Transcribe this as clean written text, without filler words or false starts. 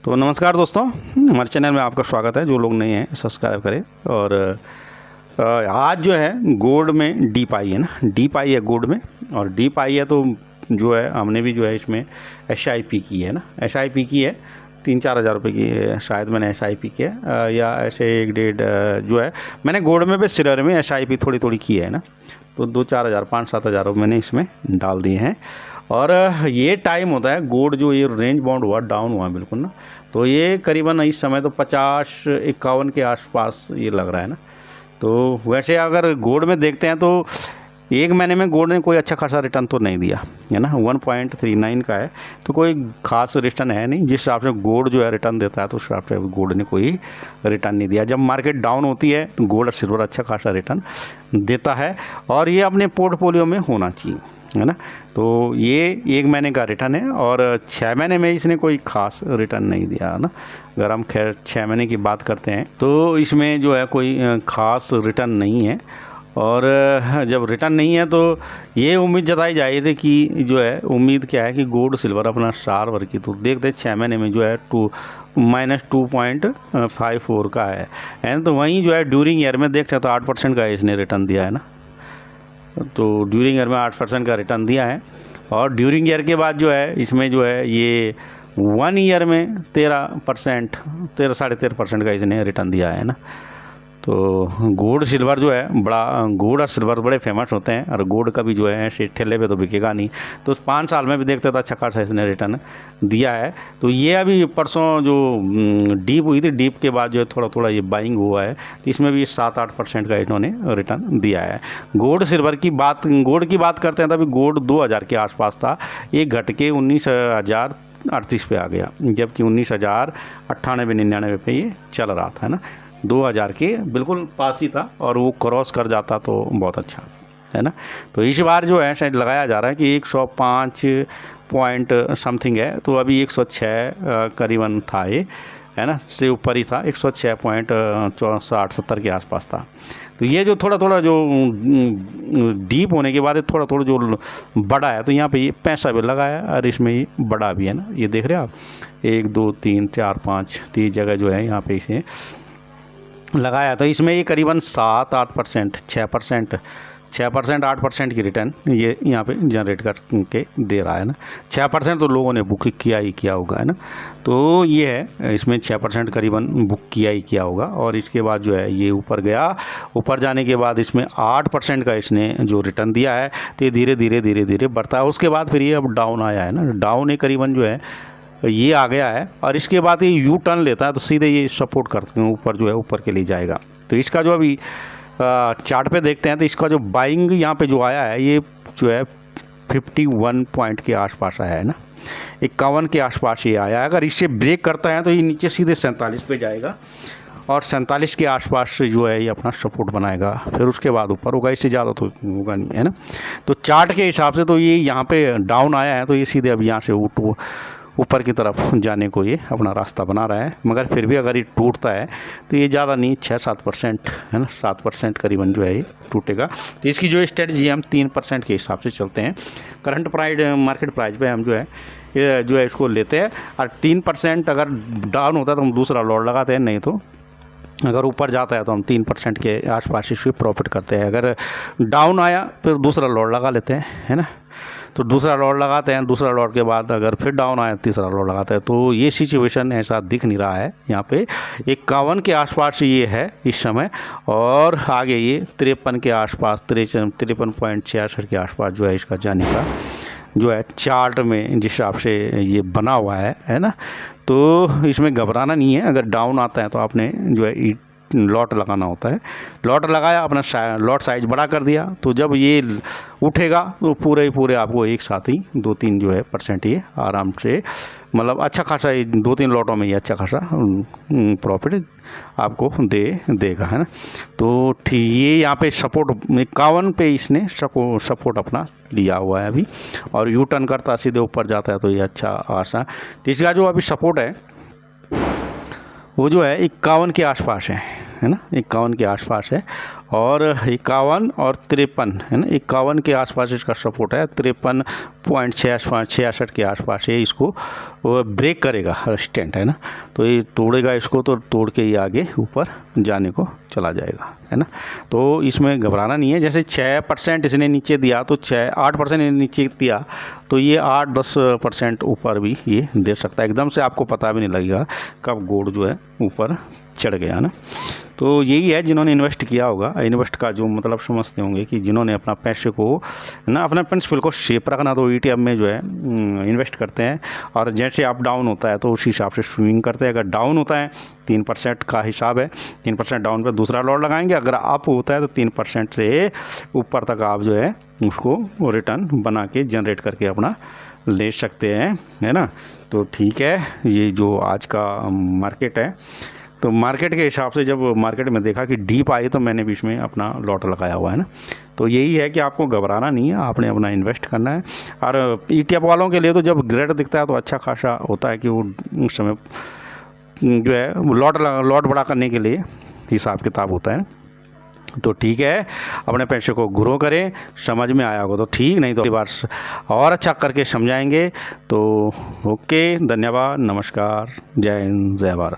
तो नमस्कार दोस्तों, हमारे चैनल में आपका स्वागत है। जो लोग नए हैं सब्सक्राइब करें। और आज जो है गोल्ड में डीप आई है ना, डीप आई है गोल्ड में। और डीप आई है तो जो है हमने भी जो है इसमें SIP की है ना, SIP की है 3-4 हज़ार रुपये की है, शायद मैंने SIP की है या ऐसे 1-1.5 जो है मैंने गोल्ड में भी सिल्वर में SIP थोड़ी थोड़ी की है ना। तो 2-4 हज़ार 5-7 हज़ार मैंने इसमें डाल दिए हैं। और ये टाइम होता है गोल्ड जो ये रेंज बाउंड हुआ डाउन हुआ बिल्कुल ना, तो ये करीबन इस समय तो 50-51 के आसपास ये लग रहा है ना। तो वैसे अगर गोल्ड में देखते हैं तो एक महीने में गोल्ड ने कोई अच्छा खासा रिटर्न तो नहीं दिया है ना, 1.39 का है तो कोई खास रिटर्न है नहीं। जिस हिसाब से गोल्ड जो है रिटर्न देता है तो उस हिसाब से गोल्ड ने कोई रिटर्न नहीं दिया। जब मार्केट डाउन होती है तो गोल्ड और सिल्वर अच्छा खासा रिटर्न देता है और ये अपने पोर्टफोलियो में होना चाहिए है ना। तो ये एक महीने का रिटर्न है और 6 महीने में इसने कोई खास रिटर्न नहीं दिया है ना। अगर हम खैर 6 महीने की बात करते हैं तो इसमें जो है कोई खास रिटर्न नहीं है। और जब रिटर्न नहीं है तो ये उम्मीद जताई जा रही थी कि जो है उम्मीद क्या है कि गोल्ड सिल्वर अपना स्टार वर्क की तो देखते 6 महीने में जो है -2.54 का है एंड तो वहीं जो है ड्यूरिंग ईयर में देखते हैं तो 8% का इसने रिटर्न दिया है ना। तो ड्यूरिंग ईयर में 8% का रिटर्न दिया है और ड्यूरिंग ईयर के बाद जो है इसमें जो है ये 1 ईयर में 13.5% का इसने रिटर्न दिया है ना। तो गोल्ड सिल्वर जो है गोल्ड और सिल्वर बड़े फेमस होते हैं और गोल्ड का भी जो है ऐसे ठेले पे तो बिकेगा नहीं। तो उस 5 साल में भी देखते था अच्छा खासा इसने रिटर्न दिया है। तो ये अभी परसों जो डीप हुई थी, डीप के बाद जो है थोड़ा थोड़ा ये बाइंग हुआ है तो इसमें भी 7-8% का इन्होंने रिटर्न दिया है। गोल्ड की बात करते हैं तो अभी गोल्ड 2000 के आसपास था, ये घट के 19,038 पे आ गया, जबकि 19,098-99 पे ये चल रहा था ना। 2000 के बिल्कुल पास ही था और वो क्रॉस कर जाता तो बहुत अच्छा है ना। तो इस बार जो है शायद लगाया जा रहा है कि 105 पॉइंट समथिंग है, तो अभी 106 करीबन था ये है ना, से ऊपर ही था, 106.64-70 के आसपास था। तो ये जो थोड़ा थोड़ा जो डीप होने के बाद थोड़ा थोड़ा जो बड़ा है तो यहाँ पे ये पैसा भी लगा है और इसमें ये बड़ा भी है ना। ये देख रहे हैं आप 1 2 3 4 5 3 जगह जो है यहाँ पे इसे लगाया। तो इसमें ये करीबन 7-8% 6% 8% की रिटर्न ये यहाँ पे जनरेट करके दे रहा है ना। 6% तो लोगों ने बुक किया ही किया होगा है ना। तो ये है इसमें 6% करीबन बुक किया ही किया होगा। और इसके बाद जो है ये ऊपर गया, ऊपर जाने के बाद इसमें 8% का इसने जो रिटर्न दिया है तो ये धीरे धीरे बढ़ता है। उसके बाद फिर ये अब डाउन आया है ना, डाउन एक करीबन जो है ये आ गया है और इसके बाद ये यू टर्न लेता है तो सीधे ये सपोर्ट करते हैं ऊपर जो है ऊपर के लिए जाएगा। तो इसका जो अभी चार्ट पे देखते हैं तो इसका जो बाइंग यहाँ पे जो आया है ये जो है 51 पॉइंट के आसपास आया है ना, 51 के आसपास ये आया है। अगर इससे ब्रेक करता है तो ये नीचे सीधे 47 पे जाएगा और 47 के आसपास जो है ये अपना सपोर्ट बनाएगा, फिर उसके बाद ऊपर होगा, इससे ज़्यादा तो होगा नहीं है ना। तो चार्ट के हिसाब से तो ये यहाँ पे डाउन आया है तो ये सीधे अब यहाँ से ऊपर की तरफ जाने को ये अपना रास्ता बना रहा है। मगर फिर भी अगर ये टूटता है तो ये ज़्यादा नहीं 6-7% है ना, 7% करीबन जो है ये टूटेगा। तो इसकी जो स्ट्रेटजी है हम 3% के हिसाब से चलते हैं। करंट प्राइस मार्केट प्राइस पे हम जो है इसको लेते हैं और 3% अगर डाउन होता है तो हम दूसरा लॉट लगाते हैं, नहीं तो अगर ऊपर जाता है तो हम 3% के आसपास इससे प्रॉफिट करते हैं। अगर डाउन आया फिर दूसरा लॉट लगा लेते हैं है ना। तो दूसरा लॉट लगाते हैं, दूसरा लॉट के बाद अगर फिर डाउन आया तीसरा लॉट लगाते हैं। तो ये सिचुएशन ऐसा दिख नहीं रहा है यहाँ पे। 51 के आसपास ये है इस समय और आगे ये 53 के आसपास 53.66 के आसपास जो है इसका जाने का जो है चार्ट में जिस हिसाब से ये बना हुआ है ना। तो इसमें घबराना नहीं है। अगर डाउन आता है तो आपने जो है लॉट लगाना होता है। लॉट लगाया, अपना लॉट साइज बड़ा कर दिया, तो जब ये उठेगा तो पूरे आपको एक साथ ही 2-3 जो है % ये आराम से मतलब अच्छा खासा 2-3 लॉटों में ये अच्छा खासा प्रॉफिट आपको देगा है ना। तो ठीक ये यहाँ पे सपोर्ट 51 पे इसने सपोर्ट अपना लिया हुआ है अभी और यू टर्न करता सीधे ऊपर जाता है तो ये अच्छा आशा। तो इसका जो अभी सपोर्ट है वो जो है 51 के आसपास है है ना, 51 के आसपास है, और 51 और 53 है ना, 51 के आसपास इसका सपोर्ट है, 53.66 के आसपास ये इसको ब्रेक करेगा रेजिस्टेंट, है ना। तो ये तोड़ेगा इसको, तो तोड़ के ये आगे ऊपर जाने को चला जाएगा, है ना। तो इसमें घबराना नहीं है। जैसे 6% इसने नीचे दिया तो 8% नीचे दिया तो ये 8-10% ऊपर भी ये दे सकता है। एकदम से आपको पता भी नहीं लगेगा कब गोल्ड जो है ऊपर चढ़ गया ना। तो यही है, जिन्होंने इन्वेस्ट किया होगा, इन्वेस्ट का जो मतलब समझते होंगे कि जिन्होंने अपना पैसे को ना, अपने प्रिंसिपल को सेफ रखना, तो ETF में जो है इन्वेस्ट करते हैं, और जैसे अप डाउन होता है तो उसी हिसाब से स्विंग करते हैं। अगर डाउन होता है 3% का हिसाब है, 3% डाउन पे दूसरा लॉट लगाएंगे, अगर अप होता है तो 3% से ऊपर तक आप जो है उसको रिटर्न बना के जनरेट करके अपना ले सकते हैं, है ना। तो ठीक है, ये जो आज का मार्केट है, तो मार्केट के हिसाब से जब मार्केट में देखा कि डीप आई तो मैंने बीच में अपना लॉट लगाया हुआ है ना। तो यही है कि आपको घबराना नहीं है, आपने अपना इन्वेस्ट करना है। और ETF वालों के लिए तो जब ग्रेड दिखता है तो अच्छा खासा होता है कि वो उस समय जो है लॉट बड़ा करने के लिए हिसाब किताब होता है। तो ठीक है, अपने पैसे को ग्रो करें, समझ में आया होगा तो ठीक, नहीं तो अगली बार और अच्छा करके समझाएंगे। तो ओके, धन्यवाद, नमस्कार, जय हिंद, जय भारत।